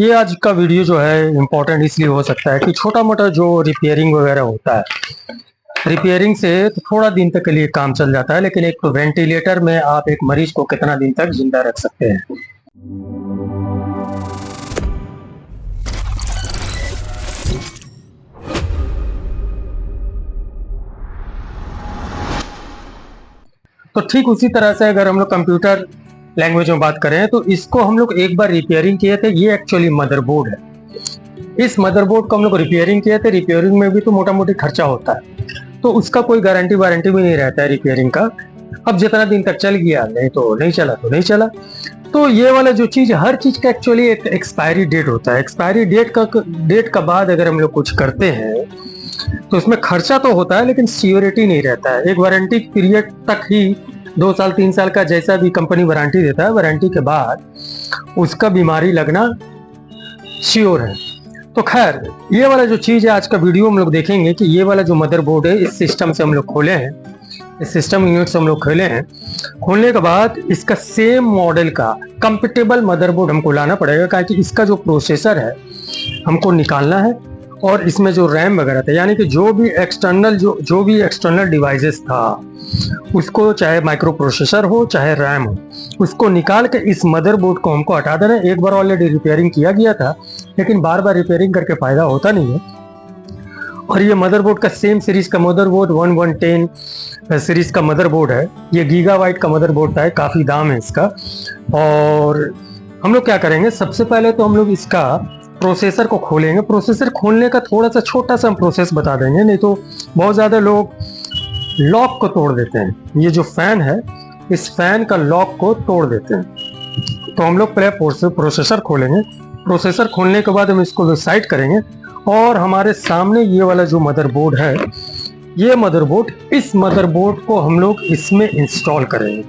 ये आज का वीडियो जो है इम्पोर्टेंट इसलिए हो सकता है कि छोटा मोटा जो रिपेयरिंग वगैरह होता है, रिपेयरिंग से तो थोड़ा दिन तक के लिए काम चल जाता है, लेकिन एक वेंटिलेटर में आप एक मरीज को कितना दिन तक जिंदा रख सकते हैं। तो ठीक उसी तरह से अगर हम लोग कंप्यूटर लैंग्वेज में बात करें तो इसको हम लोग एक बार रिपेयरिंग किए थे। ये एक्चुअली मदरबोर्ड है। इस मदरबोर्ड को हम लोग रिपेयरिंग किए थे। रिपेयरिंग में भी तो मोटा मोटी खर्चा होता है, तो उसका कोई गारंटी वारंटी भी नहीं रहता है रिपेयरिंग का। अब जितना दिन तक चल गया, नहीं तो नहीं चला तो नहीं चला। तो ये वाला जो चीज, हर चीज का एक्चुअली एक एक्सपायरी डेट होता है। एक्सपायरी डेट का बाद अगर हम लोग कुछ करते हैं तो उसमें खर्चा तो होता है, लेकिन सियोरिटी नहीं रहता है। एक वारंटी पीरियड तक ही 2 साल 3 साल का जैसा भी कंपनी वारंटी देता है, वारंटी के बाद उसका बीमारी लगना श्योर है। तो खैर, ये वाला जो चीज है आज का वीडियो हम लोग देखेंगे कि ये वाला जो मदरबोर्ड है, इस सिस्टम से हम लोग खोले हैं, इस सिस्टम यूनिट से हम लोग खोले हैं। खोलने के बाद इसका सेम मॉडल का कंपेटेबल मदरबोर्ड हमको लाना पड़ेगा, क्योंकि इसका जो प्रोसेसर है हमको निकालना है, और इसमें जो रैम वगैरह था, यानी कि जो भी एक्सटर्नल डिवाइसेस था, उसको चाहे माइक्रो प्रोसेसर हो चाहे रैम हो, उसको निकाल के इस मदरबोर्ड को हमको हटा देना है। एक बार ऑलरेडी रिपेयरिंग किया गया था, लेकिन बार बार रिपेयरिंग करके फायदा होता नहीं है। और ये मदरबोर्ड का सेम सीरीज का मदरबोर्ड 1110 सीरीज का मदरबोर्ड है। ये गीगाबाइट का मदरबोर्ड है, काफ़ी दाम है इसका। और हम लोग क्या करेंगे, सबसे पहले तो हम लोग इसका प्रोसेसर को खोलेंगे। प्रोसेसर खोलने का थोड़ा सा छोटा सा हम प्रोसेस बता देंगे, नहीं तो बहुत ज़्यादा लोग लॉक को तोड़ देते हैं। ये जो फैन है, इस फैन का लॉक को तोड़ देते हैं। तो हम लोग पहले प्रोसेसर खोलेंगे। प्रोसेसर खोलने के बाद हम इसको साइड करेंगे, और हमारे सामने ये वाला जो मदरबोर्ड है, ये मदरबोर्ड, इस मदरबोर्ड को हम लोग इसमें इंस्टॉल करेंगे।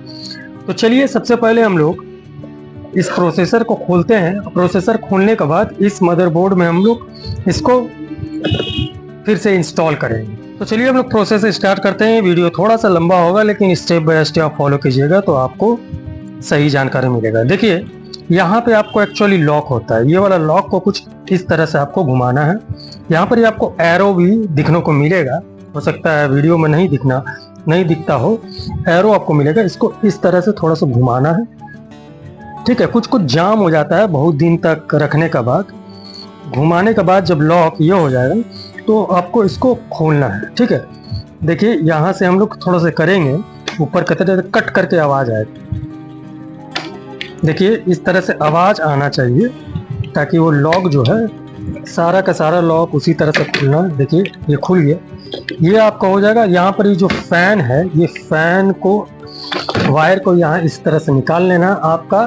तो चलिए, सबसे पहले हम लोग इस प्रोसेसर को खोलते हैं। प्रोसेसर खोलने के बाद इस मदरबोर्ड में हम लोग इसको फिर से इंस्टॉल करेंगे। तो चलिए हम लोग प्रोसेस स्टार्ट करते हैं। वीडियो थोड़ा सा लंबा होगा, लेकिन स्टेप बाय स्टेप आप फॉलो कीजिएगा तो आपको सही जानकारी मिलेगा। देखिए, यहाँ पे आपको एक्चुअली लॉक होता है। ये वाला लॉक को कुछ इस तरह से आपको घुमाना है। यहाँ पर ही आपको एरो भी दिखने को मिलेगा, हो सकता है वीडियो में नहीं दिखता हो, एरो आपको मिलेगा। इसको इस तरह से थोड़ा सा घुमाना है, ठीक है। कुछ जाम हो जाता है बहुत दिन तक रखने के बाद। घुमाने के बाद जब लॉक ये हो जाएगा तो आपको इसको खोलना है, ठीक है। देखिए, यहाँ से हम लोग थोड़ा सा करेंगे, ऊपर कट करके आवाज आएगी। देखिए, इस तरह से आवाज आना चाहिए, ताकि वो लॉक जो है, सारा का सारा लॉक उसी तरह से खुलना है। देखिए, ये खुल गया। ये आपका हो जाएगा। यहाँ पर ये जो फैन है, ये फैन को, वायर को यहाँ इस तरह से निकाल लेना। आपका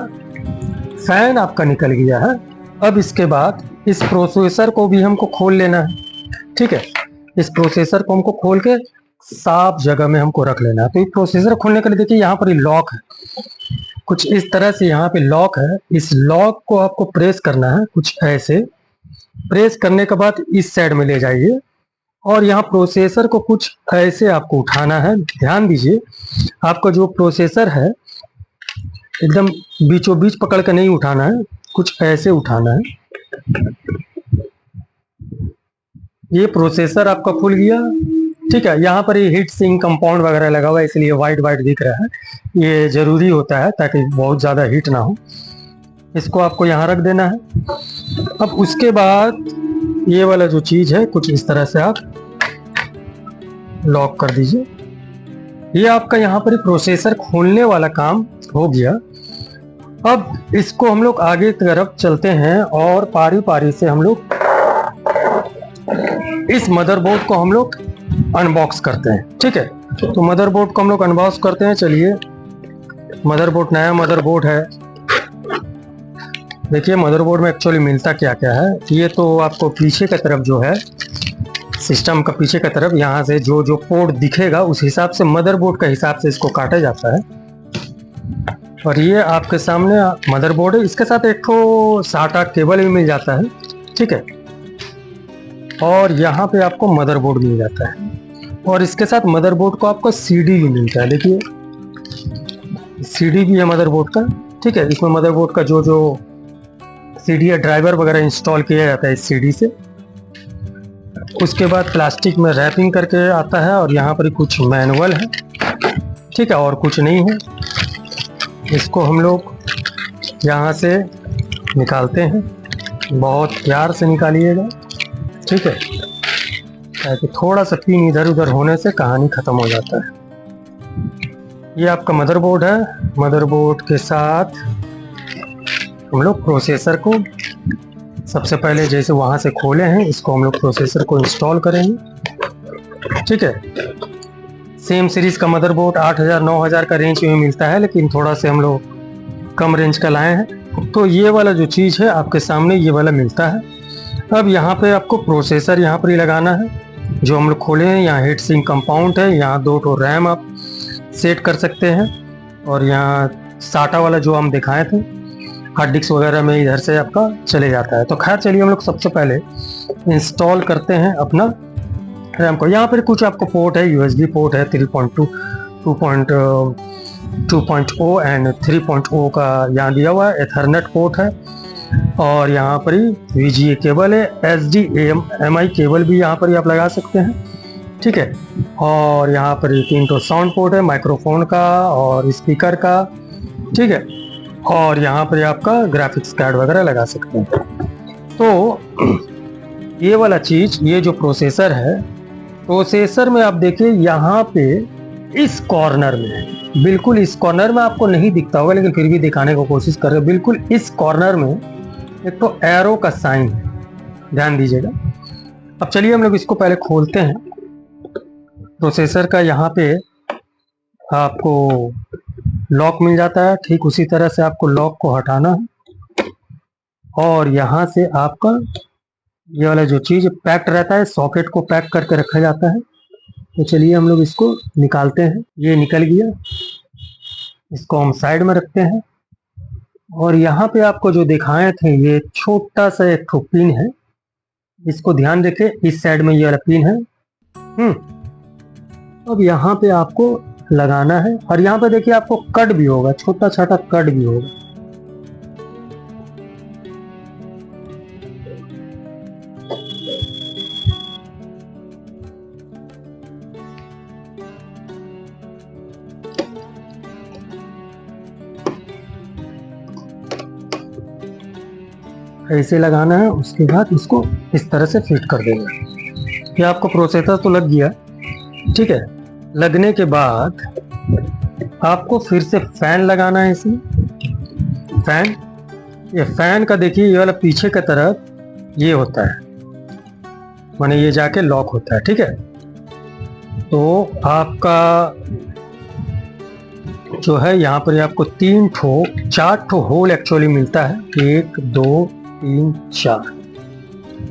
फैन आपका निकल गया है। अब इसके बाद इस प्रोसेसर को भी हमको खोल लेना है, ठीक है। इस प्रोसेसर को हमको खोल के साफ जगह में हमको रख लेना है। तो ये प्रोसेसर खोलने के लिए देखिए, यहाँ पर ये लॉक है, कुछ इस तरह से यहाँ पे लॉक है। इस लॉक को आपको प्रेस करना है, कुछ ऐसे। प्रेस करने के बाद इस साइड में ले जाइए, और यहाँ प्रोसेसर को कुछ ऐसे आपको उठाना है। ध्यान दीजिए, आपका जो प्रोसेसर है एकदम बीचों बीच पकड़ के नहीं उठाना है, कुछ ऐसे उठाना है। ये प्रोसेसर आपका खुल गया, ठीक है। यहाँ पर ये हीट सिंक कंपाउंड वगैरह लगा हुआ है, इसलिए वाइट दिख रहा है। ये जरूरी होता है ताकि बहुत ज़्यादा हीट ना हो। इसको आपको यहाँ रख देना है। अब उसके बाद ये वाला जो चीज़ है, कुछ इस तरह से आप लॉक कर दीजिए। ये आपका यहाँ पर प्रोसेसर खोलने वाला काम हो गया। अब इसको हम लोग आगे की तरफ चलते हैं, और पारी पारी से हम लोग इस मदरबोर्ड को हम लोग अनबॉक्स करते हैं, ठीक है। तो मदरबोर्ड को हम लोग अनबॉक्स करते हैं। चलिए, मदरबोर्ड, नया मदरबोर्ड है। देखिए, मदरबोर्ड में एक्चुअली मिलता क्या क्या है। ये तो आपको पीछे की तरफ जो है, सिस्टम का पीछे की तरफ, यहाँ से जो पोर्ट दिखेगा उस हिसाब से, मदरबोर्ड का हिसाब से इसको काटा जाता है। और ये आपके सामने मदरबोर्ड है। इसके साथ एक तो साटा केबल भी मिल जाता है, ठीक है। और यहाँ पे आपको मदरबोर्ड मिल जाता है, और इसके साथ मदरबोर्ड को आपको सीडी भी मिलता है। देखिए, सीडी भी है मदरबोर्ड का, ठीक है। इसमें मदरबोर्ड का जो सीडी या ड्राइवर वगैरह इंस्टॉल किया जाता है इस सीडी से। उसके बाद प्लास्टिक में रैपिंग करके आता है और यहाँ पर कुछ मैनुअल है, ठीक है, और कुछ नहीं है। इसको हम लोग यहाँ से निकालते हैं, बहुत प्यार से निकालिएगा, ठीक है, ताकि थोड़ा सा पिन इधर उधर होने से कहानी ख़त्म हो जाता है। ये आपका मदरबोर्ड है। मदरबोर्ड के साथ हम लोग प्रोसेसर को सबसे पहले जैसे वहाँ से खोले हैं, इसको हम लोग प्रोसेसर को इंस्टॉल करेंगे, ठीक है। सेम सीरीज़ का मदरबोर्ड 8000 9000 का रेंज में मिलता है, लेकिन थोड़ा से हम लोग कम रेंज का लाए हैं। तो ये वाला जो चीज़ है आपके सामने ये वाला मिलता है। अब यहाँ पे आपको प्रोसेसर यहाँ पर ही लगाना है जो हम लोग खोले हैं। यहाँ हीट सिंक कंपाउंड है, यहाँ 2 ठो रैम आप सेट कर सकते हैं, और यहाँ साटा वाला जो हम दिखाए थे हार्ड डिस्क वगैरह में इधर से आपका चले जाता है। तो खैर चलिए हम लोग सबसे पहले इंस्टॉल करते हैं अपना रैम को। यहाँ पर कुछ आपको पोर्ट है, यूएसबी पोर्ट है 3.2, 2.0 एंड 3.0 का यहाँ दिया हुआ है। एथरनेट पोर्ट है, और यहाँ पर ही VGA केबल है। HDMI केबल भी यहाँ पर ही आप लगा सकते हैं, ठीक है। और यहाँ पर 3 तो साउंड पोर्ट है, माइक्रोफोन का और स्पीकर का, ठीक है। और यहाँ पर आपका ग्राफिक्स कार्ड वगैरह लगा सकते हैं। तो ये वाला चीज़, ये जो प्रोसेसर है, प्रोसेसर में आप देखिए यहाँ पे इस कॉर्नर में, बिल्कुल इस कॉर्नर में आपको नहीं दिखता होगा लेकिन फिर भी दिखाने की कोशिश कर रहे हैं। बिल्कुल इस कॉर्नर में एक तो एरो का साइन है, ध्यान दीजिएगा। अब चलिए हम लोग इसको पहले खोलते हैं। प्रोसेसर का यहाँ पे आपको लॉक मिल जाता है, ठीक उसी तरह से आपको लॉक को हटाना है, और यहाँ से आपका ये वाला जो चीज़ पैक्ड रहता है, सॉकेट को पैक करके रखा जाता है। तो चलिए हम लोग इसको निकालते हैं। ये निकल गया, इसको हम साइड में रखते हैं। और यहाँ पे आपको जो दिखाए थे ये छोटा सा एक ठो पिन है, इसको ध्यान रखें, इस साइड में ये वाला पिन है। अब यहाँ पे आपको लगाना है, और यहाँ पे देखिए आपको कट भी होगा, छोटा छोटा कट भी होगा। ऐसे लगाना है, उसके बाद इसको इस तरह से फिट कर देना। ये आपको प्रोसेसर तो लग गया, ठीक है। लगने के बाद आपको फिर से फैन लगाना है इसमें। फैन, ये फैन का देखिए ये वाला पीछे की तरफ ये होता है, माने ये जाके लॉक होता है, ठीक है। तो आपका जो है यहाँ पर आपको 4 ठो होल एक्चुअली मिलता है, 1 2 3 4।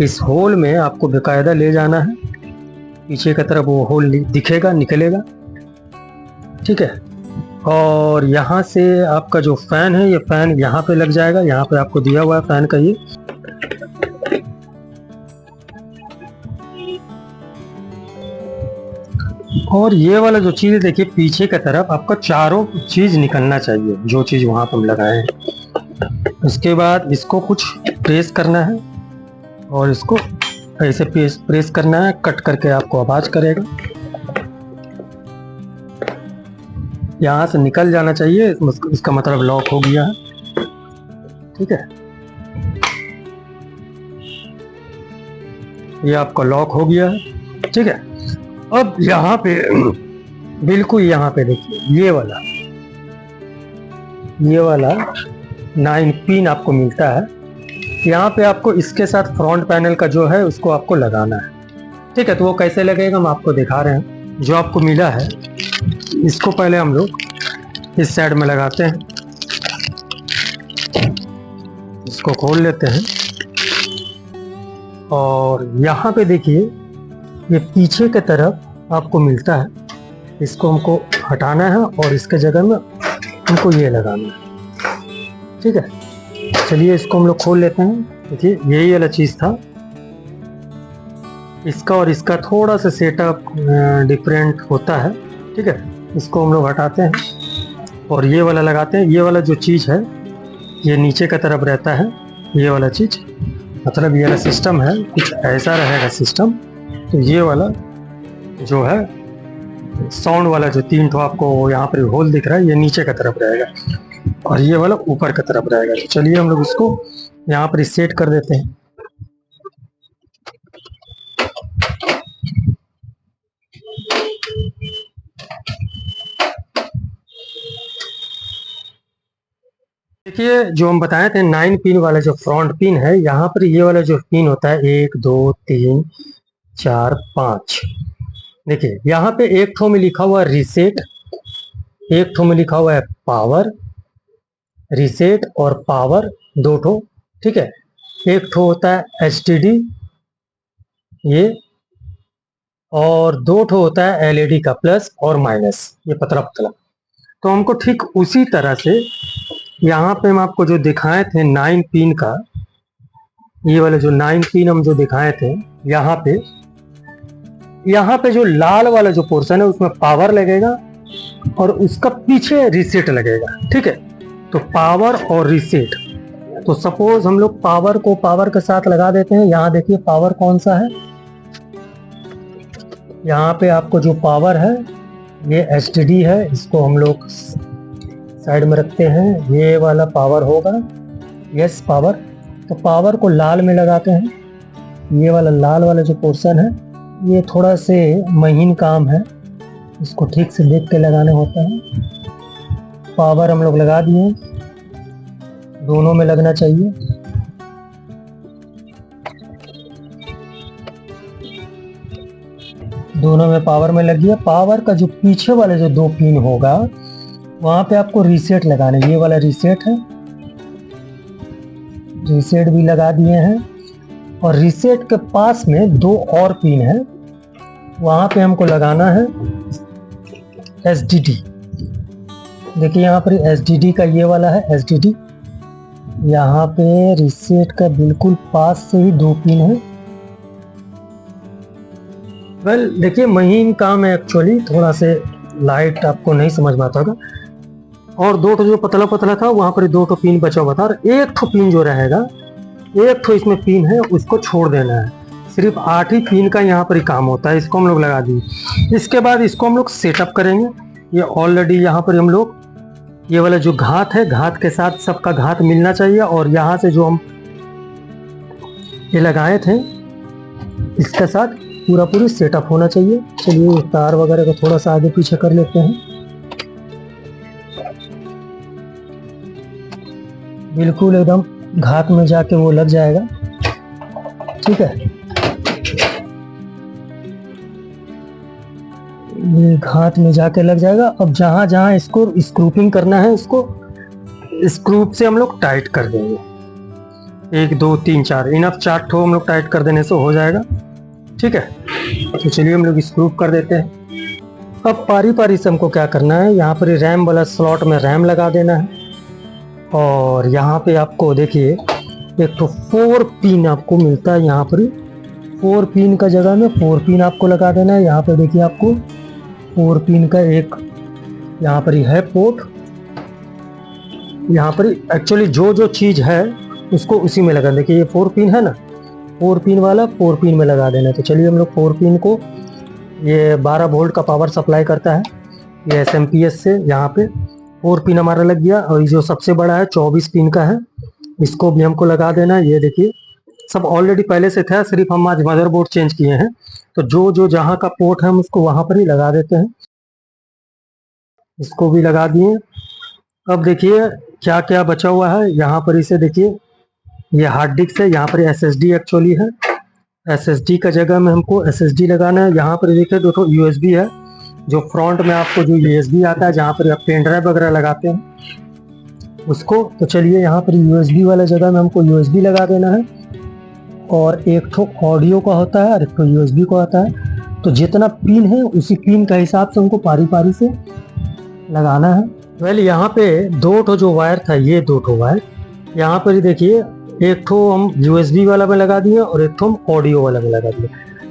इस होल में आपको बेकायदा ले जाना है, पीछे की तरफ वो होल दिखेगा, निकलेगा, ठीक है। और यहाँ से आपका जो फैन है, ये फैन यहाँ पे लग जाएगा, यहाँ पे आपको दिया हुआ है फैन का ये। और ये वाला जो चीज़ देखिए पीछे की तरफ आपका चारों चीज़ निकलना चाहिए, जो चीज़ वहाँ पर हम लगाए हैं। उसके बाद इसको कुछ प्रेस करना है, और इसको ऐसे प्रेस करना है, कट करके आपको आवाज करेगा, यहाँ से निकल जाना चाहिए। इसका मतलब लॉक हो गया है, ठीक है। ये आपका लॉक हो गया है, ठीक है। अब यहाँ पे बिल्कुल यहाँ पे देखिए ये वाला 9 पिन आपको मिलता है। यहाँ पे आपको इसके साथ फ्रंट पैनल का जो है उसको आपको लगाना है, ठीक है। तो वो कैसे लगेगा हम आपको दिखा रहे हैं। जो आपको मिला है इसको पहले हम लोग इस साइड में लगाते हैं, इसको खोल लेते हैं, और यहाँ पे देखिए ये पीछे की तरफ आपको मिलता है, इसको हमको हटाना है और इसके जगह में हमको ये लगाना है, ठीक है। चलिए इसको हम लोग खोल लेते हैं। देखिए यही वाला चीज़ था, इसका और इसका थोड़ा सा सेटअप डिफरेंट होता है, ठीक है। इसको हम लोग हटाते हैं और ये वाला लगाते हैं। ये वाला जो चीज़ है ये नीचे की तरफ रहता है, ये वाला चीज, मतलब ये वाला सिस्टम है, कुछ ऐसा रहेगा सिस्टम। तो ये वाला जो है साउंड वाला जो 3 ठो आपको यहाँ पर होल दिख रहा है, ये नीचे की तरफ रहेगा और ये वाला ऊपर की तरफ रहेगा। तो चलिए हम लोग इसको यहाँ पर सेट कर देते हैं। देखिए जो हम बताए थे 9 पिन वाला जो फ्रंट पिन है, यहाँ पर ये वाला जो पिन होता है 1 2 3 4 5। देखिए यहाँ पे एक ठो में लिखा हुआ है रीसेट, एक ठो में लिखा हुआ है पावर। रीसेट और पावर 2 ठो, ठीक है। एक ठो होता है एसटीडी ये, और 2 ठो होता है एलईडी का प्लस और माइनस, ये पतला पतला। तो हमको ठीक उसी तरह से यहाँ पे हम आपको जो दिखाए थे 9 पिन का, ये वाले जो 9 पिन हम जो दिखाए थे, यहाँ पे जो लाल वाला जो पोर्शन है उसमें पावर लगेगा और उसका पीछे रीसेट लगेगा, ठीक है। तो पावर और रीसेट, तो सपोज हम लोग पावर को पावर के साथ लगा देते हैं। यहाँ देखिए पावर कौन सा है, यहाँ पे आपको जो पावर है ये एसटीडी है, इसको हम लोग साइड में रखते हैं। ये वाला पावर होगा, यस पावर। तो पावर को लाल में लगाते हैं। ये वाला लाल वाला जो पोर्शन है ये थोड़ा से महीन काम है, इसको ठीक से देख के लगाना होता है। पावर हम लोग लगा दिए, दोनों में लगना चाहिए। दोनों में पावर में लग गया। पावर का जो पीछे वाले जो 2 पिन होगा वहां पे आपको रीसेट लगाना है। ये वाला रीसेट है, रीसेट भी लगा दिए हैं। और रीसेट के पास में 2 और पिन है, वहां पे हमको लगाना है एसडीडी। देखिए यहाँ पर एसडीडी का ये वाला है एसडीडी, यहाँ पे रीसेट का बिल्कुल पास से ही 2 पिन है। वेल देखिए महीन काम है एक्चुअली, थोड़ा से लाइट आपको नहीं समझ में आता होगा। और 2 ठो जो पतला पतला था वहां पर 2 ठो पिन बचा हुआ था, और 1 ठो पिन जो रहेगा, 1 ठो इसमें पिन है, उसको छोड़ देना है। सिर्फ 8 ही पिन का यहाँ पर ही काम होता है, इसको हम लोग लगा दिए। इसके बाद इसको हम लोग सेटअप करेंगे। ये ऑलरेडी यहाँ पर हम लोग ये वाला जो घात है, घात के साथ सबका घात मिलना चाहिए, और यहाँ से जो हम ये लगाए थे इसके साथ पूरा पूरी सेटअप होना चाहिए। चलिए तार वगैरह को थोड़ा सा आगे पीछे कर लेते हैं, बिल्कुल एकदम घात में जाके वो लग जाएगा, ठीक है। ये घात में जाके लग जाएगा। अब जहां जहां इसको स्क्रूपिंग करना है, इसको स्क्रूप से हम लोग टाइट कर देंगे। 1 2 3 4 इनफ 4 ठो हम लोग टाइट कर देने से हो जाएगा, ठीक है। तो चलिए हम लोग स्क्रूप कर देते हैं। अब पारी पारी से हमको क्या करना है, यहाँ पर रैम वाला स्लॉट में रैम लगा देना है। और यहाँ पे आपको देखिए एक तो 4 पिन आपको मिलता है, यहाँ पर 4 पिन का जगह में 4 पिन आपको लगा देना है। यहाँ पे देखिए आपको 4 पिन का एक यहाँ पर ही है पोर्ट। यहाँ पर एक्चुअली जो जो चीज़ है उसको उसी में लगा, देखिए ये 4 पिन है ना, 4 पिन वाला 4 पिन में लगा देना है। तो चलिए हम लोग 4 पिन को, ये 12 वोल्ट का पावर सप्लाई करता है ये एसएमपीएस से, यहाँ पे 4 पिन हमारा लग गया। और जो सबसे बड़ा है 24 पिन का है, इसको भी हमको लगा देना है। ये देखिए सब ऑलरेडी पहले से था, सिर्फ हम आज मदरबोर्ड चेंज किए हैं। तो जो जो जहाँ का पोर्ट है हम उसको वहाँ पर ही लगा देते हैं। इसको भी लगा दिए। अब देखिए क्या क्या बचा हुआ है यहाँ पर, इसे देखिए ये हार्ड डिस्क है, यहाँ पर एसएसडी एक्चुअली है। एसएसडी का जगह में हमको एसएसडी लगाना है। यहाँ पर देखिए 2 ठो यूएसबी है, जो फ्रंट में आपको जो यूएसबी आता है, जहाँ पर आप पेन ड्राइव वगैरह लगाते हैं उसको। तो चलिए यहाँ पर यूएसबी वाला जगह में हमको यूएसबी लगा देना है। और एक ठो ऑडियो का होता है और एक ठो यूएसबी का आता है। तो जितना पिन है उसी पिन का हिसाब से हमको पारी पारी से लगाना है। वेल यहाँ पे 2 ठो जो वायर था, ये 2 ठो वायर यहाँ पर देखिए, एक ठो हम यूएसबी वाला में लगा दिए और एक ठो हम ऑडियो वाला में लगा दिए।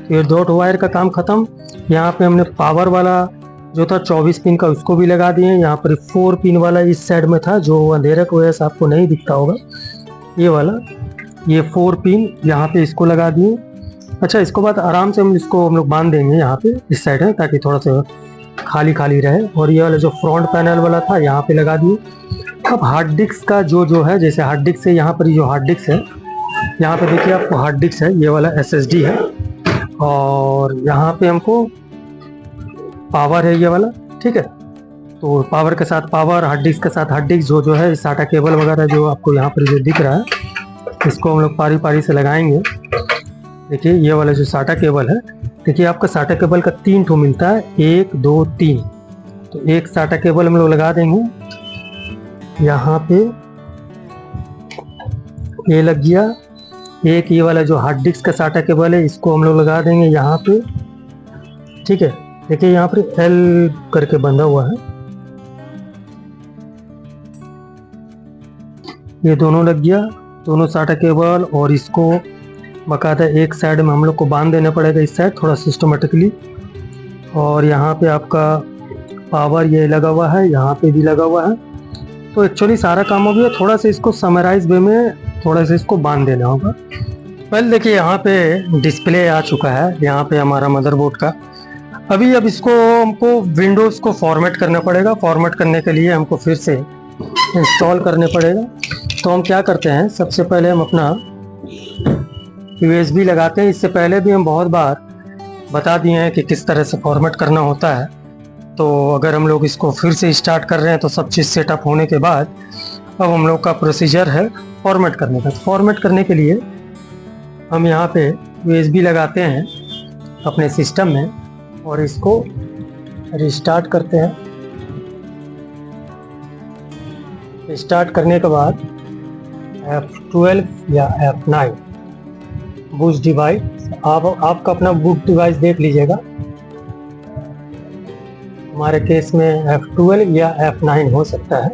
तो ये 2 ठो वायर का काम खत्म। यहाँ पे हमने पावर वाला जो था 24 पिन का, उसको भी लगा दिए। यहाँ पर 4 पिन वाला इस साइड में था, जो अंधेरे की वजह से आपको नहीं दिखता होगा, ये वाला ये 4 पिन यहाँ पे इसको लगा दिए। अच्छा, इसको बाद आराम से हम लोग बांध देंगे यहाँ पे इस साइड है, ताकि थोड़ा सा खाली खाली रहे। और ये वाला जो फ्रंट पैनल वाला था यहाँ पे लगा दिए। अब हार्ड डिस्क का जो है, जैसे हार्ड डिस्क है यहाँ पर, जो हार्ड डिस्क है यहाँ पे देखिए आपको हार्ड डिस्क है, ये वाला SSD है। और यहाँ पे हमको पावर है ये वाला, ठीक है। तो पावर के साथ पावर, हार्ड डिस्क के साथ हार्ड डिस्क, जो है साटा केबल वगैरह जो आपको यहाँ पर जो दिख रहा है, इसको हम लोग पारी पारी से लगाएंगे। देखिए ये वाला जो साटा केबल है, देखिए आपका साटा केबल का 3 ठो मिलता है, 1 2 3। तो एक साटा केबल हम लोग लगा देंगे यहाँ पे, ये लग गया। एक ये वाला जो हार्ड डिस्क का साटा केबल है, इसको हम लोग लगा देंगे यहाँ पे, ठीक है। देखिए यहाँ पर L करके बंधा हुआ है, ये दोनों लग गया, दोनों साटा केबल। और इसको बाकायदा एक साइड में हम लोग को बांध देना पड़ेगा, इस साइड थोड़ा सिस्टमेटिकली। और यहाँ पे आपका पावर ये लगा हुआ है, यहाँ पे भी लगा हुआ है। तो एक्चुअली सारा काम हो गया, थोड़ा सा इसको समराइज वे में थोड़ा सा इसको बांध देना होगा। पहले देखिए यहाँ पे डिस्प्ले आ चुका है, यहाँ पे हमारा मदरबोर्ड का। अब इसको हमको विंडोज़ को फॉर्मेट करना पड़ेगा। फॉर्मेट करने के लिए हमको फिर से इंस्टॉल करने पड़ेगा। तो हम क्या करते हैं, सबसे पहले हम अपना USB लगाते हैं। इससे पहले भी हम बहुत बार बता दिए हैं कि किस तरह से फॉर्मेट करना होता है। तो अगर हम लोग इसको फिर से स्टार्ट कर रहे हैं, तो सब चीज़ सेटअप होने के बाद अब हम लोग का प्रोसीजर है फॉर्मेट करने का। फॉर्मेट करने के लिए हम यहाँ पे USB लगाते हैं अपने सिस्टम में, और इसको रिस्टार्ट करते हैं। रिस्टार्ट करने के बाद F12 या F9 बूट डिवाइस, आपका अपना बूट डिवाइस देख लीजिएगा। हमारे केस में F12 या F9 हो सकता है।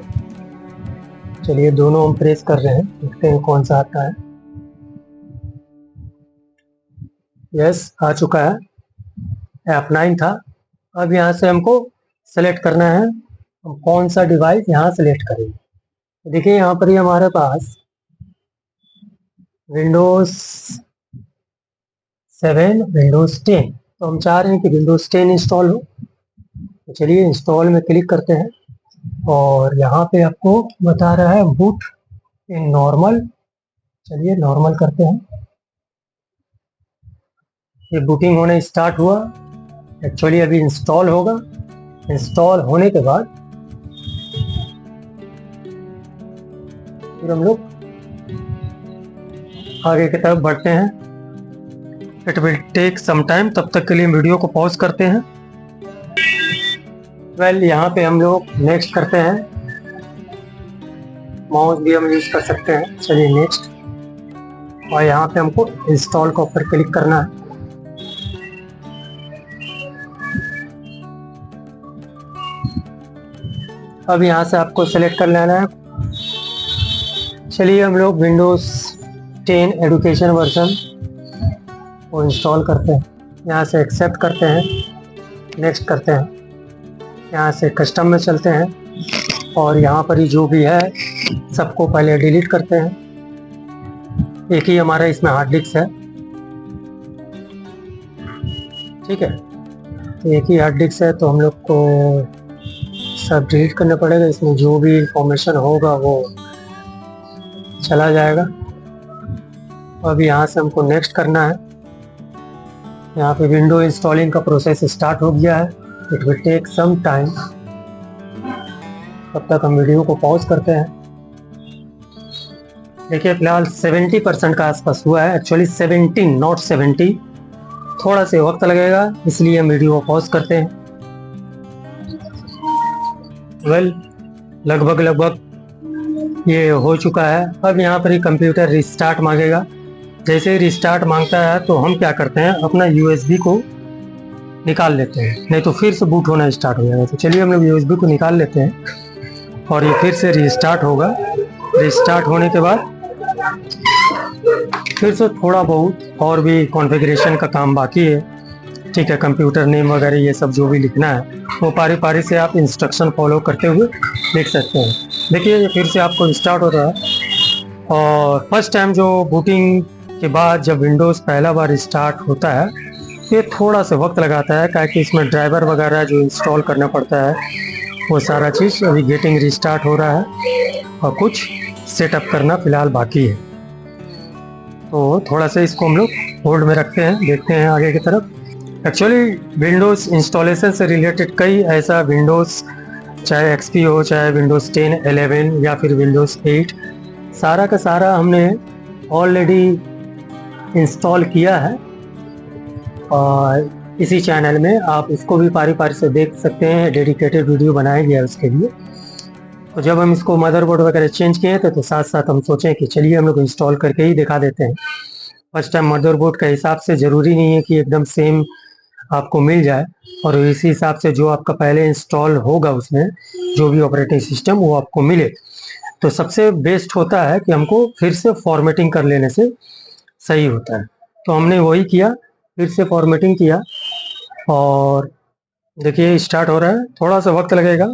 चलिए दोनों हम प्रेस कर रहे हैं, देखते हैं कौन सा आता है। यस, आ चुका है, F9 था। अब यहाँ से हमको सेलेक्ट करना है, हम कौन सा डिवाइस यहाँ सेलेक्ट करेंगे। देखिए यहाँ पर ही हमारे पास विंडोज़ 7, विंडोज़ 10। तो हम चाह रहे हैं कि विंडोज़ 10 इंस्टॉल हो। तो चलिए इंस्टॉल में क्लिक करते हैं, और यहाँ पे आपको बता रहा है बूट इन नॉर्मल। चलिए नॉर्मल करते हैं। ये बूटिंग होने स्टार्ट हुआ, एक्चुअली अभी इंस्टॉल होगा। इंस्टॉल होने के बाद फिर हम लोग आगे की तरफ बढ़ते हैं। It will take some time, तब तक के लिए वीडियो को पॉज करते हैं। यहाँ पे हम लोग नेक्स्ट करते हैं, माउस भी हम यूज कर सकते हैं। चलिए नेक्स्ट, और यहाँ पे हमको इंस्टॉल के ऊपर क्लिक करना है। अब यहाँ से आपको सेलेक्ट कर लेना है। चलिए हम लोग विंडोज़ 10 एजुकेशन वर्जन को इंस्टॉल करते हैं। यहाँ से एक्सेप्ट करते हैं, नेक्स्ट करते हैं। यहाँ से कस्टम में चलते हैं, और यहाँ पर ही जो भी है सबको पहले डिलीट करते हैं। एक ही हमारा इसमें हार्ड डिस्क है, ठीक है। तो एक ही हार्ड डिस्क है, तो हम लोग को सब डिलीट करना पड़ेगा। इसमें जो भी इंफॉर्मेशन होगा वो चला जाएगा। अब यहाँ से हमको नेक्स्ट करना है। यहाँ पे विंडो इंस्टॉलिंग का प्रोसेस स्टार्ट हो गया है। It will take some time, तब तक हम वीडियो को पॉज करते हैं। देखिए फिलहाल 70% का आसपास हुआ है, एक्चुअली 17 नॉट 70। थोड़ा से वक्त लगेगा, इसलिए हम वीडियो को पॉज करते हैं। लगभग ये हो चुका है। अब यहाँ पर ही कंप्यूटर रिस्टार्ट मांगेगा। जैसे ही रिस्टार्ट मांगता है, तो हम क्या करते हैं, अपना USB को निकाल लेते हैं, नहीं तो फिर से बूट होना स्टार्ट हो जाएगा। तो चलिए हम लोग USB को निकाल लेते हैं, और ये फिर से रिस्टार्ट होगा। रिस्टार्ट होने के बाद फिर से थोड़ा बहुत और भी कॉन्फ़िगरेशन का काम बाकी है, ठीक है। कंप्यूटर नेम वगैरह ये सब जो भी लिखना है, वो पारी पारी से आप इंस्ट्रक्शन फॉलो करते हुए लिख सकते हैं। देखिए ये फिर से आपको स्टार्ट हो रहा है। और फर्स्ट टाइम जो बूटिंग के बाद जब विंडोज़ पहला बार स्टार्ट होता है, ये थोड़ा सा वक्त लगाता है, क्योंकि इसमें ड्राइवर वगैरह जो इंस्टॉल करना पड़ता है वो सारा चीज़ अभी गेटिंग रिस्टार्ट हो रहा है और कुछ सेटअप करना फ़िलहाल बाकी है। तो थोड़ा सा इसको हम लोग होल्ड में रखते हैं, देखते हैं आगे की तरफ। एक्चुअली विंडोज़ इंस्टॉलेशन से रिलेटेड कई ऐसा विंडोज़, चाहे एक्सपी हो, चाहे विंडोज़ 10, 11 या फिर विंडोज़ 8, सारा का सारा हमने ऑलरेडी इंस्टॉल किया है और इसी चैनल में आप इसको भी पारी पारी से देख सकते हैं। डेडिकेटेड वीडियो बनाया गया है उसके लिए। तो जब हम इसको मदरबोर्ड वगैरह चेंज किए थे तो साथ साथ हम सोचें कि चलिए हम लोग इंस्टॉल करके ही दिखा देते हैं। फर्स्ट टाइम मदरबोर्ड का हिसाब से ज़रूरी नहीं है कि एकदम सेम आपको मिल जाए, और इसी हिसाब से जो आपका पहले इंस्टॉल होगा उसमें जो भी ऑपरेटिंग सिस्टम वो आपको मिले। तो सबसे बेस्ट होता है कि हमको फिर से फॉर्मेटिंग कर लेने से सही होता है। तो हमने वही किया, फिर से फॉर्मेटिंग किया और देखिए स्टार्ट हो रहा है। थोड़ा सा वक्त लगेगा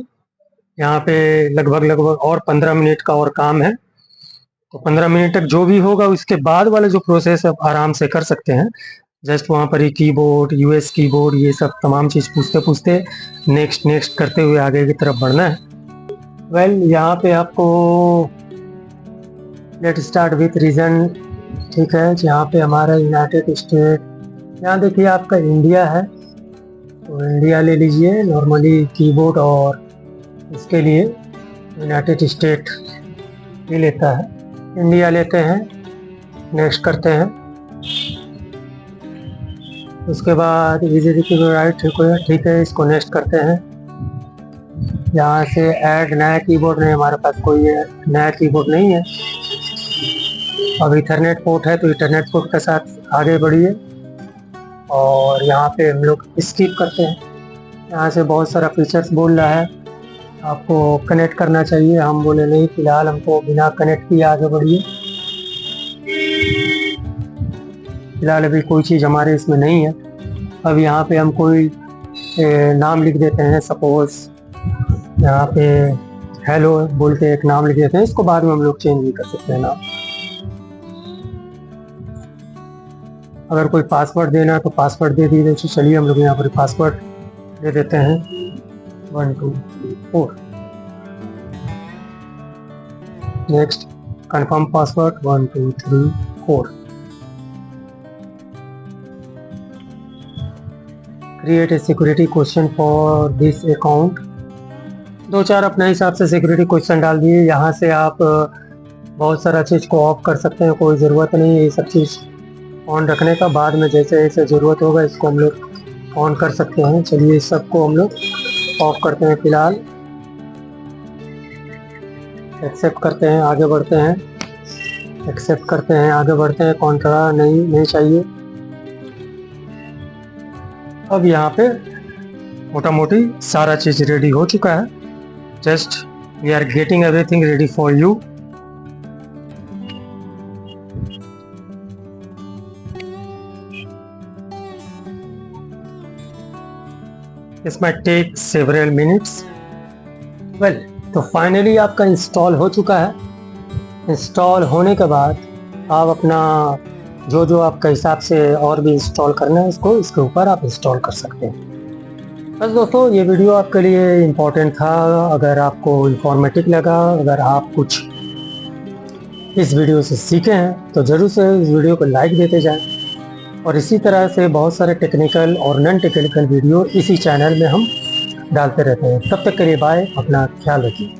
यहाँ पे, लगभग और 15 मिनट का और काम है। तो 15 मिनट तक जो भी होगा उसके बाद वाले जो प्रोसेस आप आराम से कर सकते हैं। जस्ट वहाँ पर ही कीबोर्ड, यूएस कीबोर्ड, ये सब तमाम चीज़ पूछते पूछते नेक्स्ट नेक्स्ट करते हुए आगे की तरफ बढ़ना है। वेल यहाँ पे आपको लेट स्टार्ट विथ रीजन, ठीक है। यहाँ पे हमारा यूनाइटेड स्टेट, यहाँ देखिए आपका इंडिया है तो इंडिया ले लीजिए नॉर्मली कीबोर्ड, और इसके लिए यूनाइटेड स्टेट ही लेता है। इंडिया लेते हैं, नेक्स्ट करते हैं। उसके बाद राइट, ठीक है, इसको नेक्स्ट करते हैं। यहाँ से ऐड नया कीबोर्ड, नहीं हमारे पास कोई नया कीबोर्ड नहीं है। अब इथरनेट पोर्ट है तो इथरनेट पोर्ट के साथ आगे बढ़िए और यहाँ पे हम लोग स्किप करते हैं। यहाँ से बहुत सारा फीचर्स बोल रहा है, आपको कनेक्ट करना चाहिए। हम बोले नहीं, फिलहाल हमको बिना कनेक्ट किए आगे बढ़िए। फिलहाल अभी कोई चीज़ हमारे इसमें नहीं है। अब यहाँ पे हम कोई नाम लिख देते हैं, सपोज यहाँ पे हेलो बोल के एक नाम लिख देते हैं। इसको बाद में हम लोग चेंज भी कर सकते हैं नाम। अगर कोई पासवर्ड देना है तो पासवर्ड दे दीजिए। तो चलिए हम लोग यहाँ पर पासवर्ड दे देते हैं 1 2 4। Next confirm password 1 2 3 4। Create a security question for this account. 2-4 अपने हिसाब से सिक्योरिटी क्वेश्चन डाल दिए। यहाँ से आप बहुत सारा चीज़ को ऑफ कर सकते हैं, कोई ज़रूरत नहीं है ये सब चीज़ ऑन रखने का। बाद में जैसे जैसे ज़रूरत होगा इसको हम लोग ऑन कर सकते हैं। चलिए इस सब को हम लोग ऑफ करते हैं फिलहाल। एक्सेप्ट करते हैं, आगे बढ़ते हैं। एक्सेप्ट करते हैं, आगे बढ़ते हैं। कॉन्ट्रा नहीं चाहिए। अब यहाँ पे मोटा मोटी सारा चीज़ रेडी हो चुका है। Just we are getting everything ready for you. This might take several minutes. Well, तो फाइनली आपका इंस्टॉल हो चुका है। इंस्टॉल होने के बाद आप अपना जो आपका हिसाब से और भी इंस्टॉल करना है इसको, इसके ऊपर आप इंस्टॉल कर सकते हैं। बस दोस्तों ये वीडियो आपके लिए इम्पोर्टेंट था। अगर आपको इन्फॉर्मेटिव लगा, अगर आप कुछ इस वीडियो से सीखे हैं तो ज़रूर से इस वीडियो को लाइक देते जाएं। और इसी तरह से बहुत सारे टेक्निकल और नॉन टेक्निकल वीडियो इसी चैनल में हम डालते रहते हैं। तब तक के लिए बाय, अपना ख्याल रखिए।